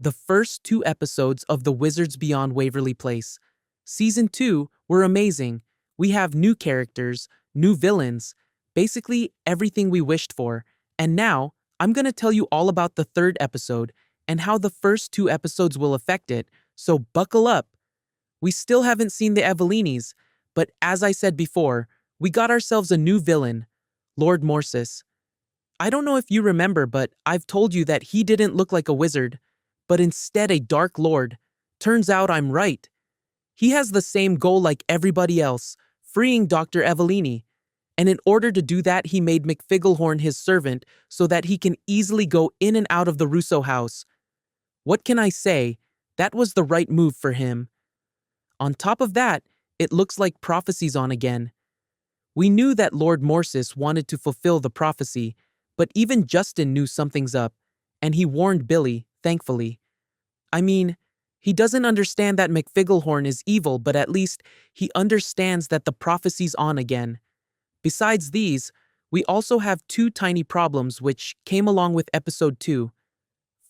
The first two episodes of The Wizards Beyond Waverly Place. Season 2 were amazing. We have new characters, new villains, basically everything we wished for. And now, I'm gonna tell you all about the third episode and how the first two episodes will affect it, so buckle up. We still haven't seen the Evelinis, but as I said before, we got ourselves a new villain, Lord Morsis. I don't know if you remember, but I've told you that he didn't look like a wizard, but instead a dark lord. Turns out I'm right. He has the same goal like everybody else, freeing Dr. Evelini. And in order to do that, he made McFigglehorn his servant so that he can easily go in and out of the Russo house. What can I say? That was the right move for him. On top of that, it looks like prophecy's on again. We knew that Lord Morsis wanted to fulfill the prophecy, but even Justin knew something's up, and he warned Billy, thankfully. I mean, he doesn't understand that McFigglehorn is evil, but at least he understands that the prophecy's on again. Besides these, we also have two tiny problems which came along with episode 2.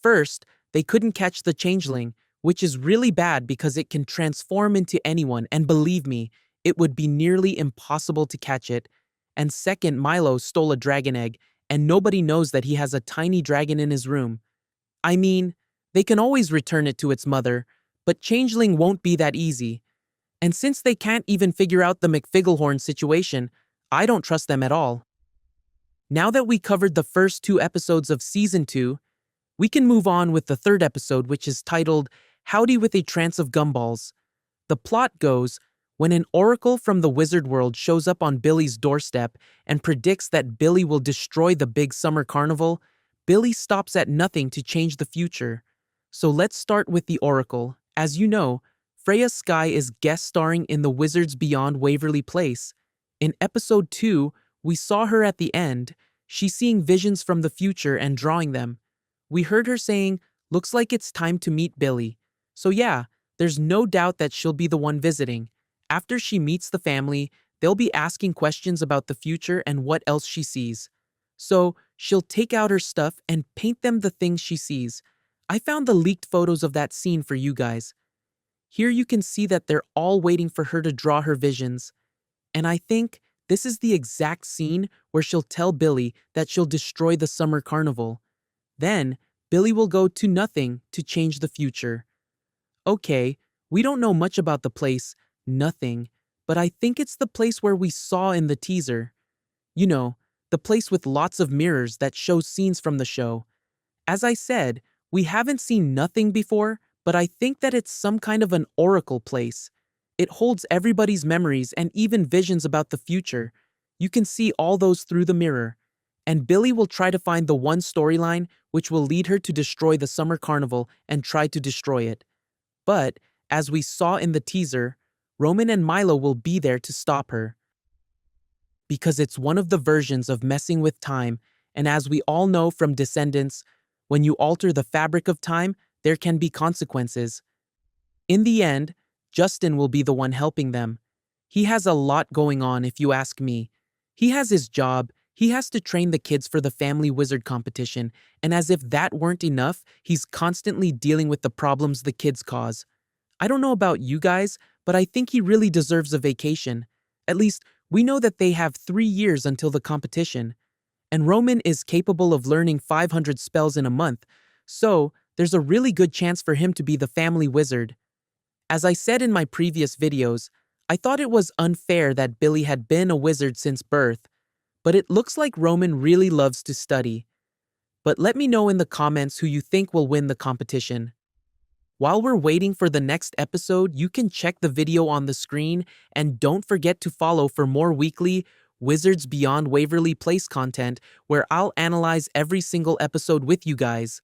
First, they couldn't catch the changeling, which is really bad because it can transform into anyone, and believe me, it would be nearly impossible to catch it. And second, Milo stole a dragon egg, and nobody knows that he has a tiny dragon in his room. I mean, they can always return it to its mother, but changeling won't be that easy. And since they can't even figure out the McFigglehorn situation, I don't trust them at all. Now that we covered the first two episodes of Season 2, we can move on with the third episode, which is titled Howdy with a Trance of Gumballs. The plot goes, when an oracle from the wizard world shows up on Billy's doorstep and predicts that Billy will destroy the big summer carnival, Billy stops at nothing to change the future. So let's start with the oracle. As you know, Freya Sky is guest starring in The Wizards Beyond Waverly Place. In episode 2, we saw her at the end. She's seeing visions from the future and drawing them. We heard her saying, "Looks like it's time to meet Billy." So yeah, there's no doubt that she'll be the one visiting. After she meets the family, they'll be asking questions about the future and what else she sees. So she'll take out her stuff and paint them the things she sees. I found the leaked photos of that scene for you guys. Here you can see that they're all waiting for her to draw her visions. And I think this is the exact scene where she'll tell Billy that she'll destroy the summer carnival. Then, Billy will go to nothing to change the future. Okay, we don't know much about the place, nothing, but I think it's the place where we saw in the teaser. You know, the place with lots of mirrors that shows scenes from the show. As I said, we haven't seen nothing before, but I think that it's some kind of an oracle place. It holds everybody's memories and even visions about the future. You can see all those through the mirror. And Billy will try to find the one storyline which will lead her to destroy the summer carnival and try to destroy it. But, as we saw in the teaser, Roman and Milo will be there to stop her. Because it's one of the versions of messing with time, and as we all know from Descendants, when you alter the fabric of time, there can be consequences. In the end, Justin will be the one helping them. He has a lot going on if you ask me. He has his job, he has to train the kids for the family wizard competition, and as if that weren't enough, he's constantly dealing with the problems the kids cause. I don't know about you guys, but I think he really deserves a vacation. At least, we know that they have 3 years until the competition. And Roman is capable of learning 500 spells in a month, so there's a really good chance for him to be the family wizard. As I said in my previous videos, I thought it was unfair that Billy had been a wizard since birth, but it looks like Roman really loves to study. But let me know in the comments who you think will win the competition. While we're waiting for the next episode, you can check the video on the screen and don't forget to follow for more weekly Wizards Beyond Waverly Place content where I'll analyze every single episode with you guys.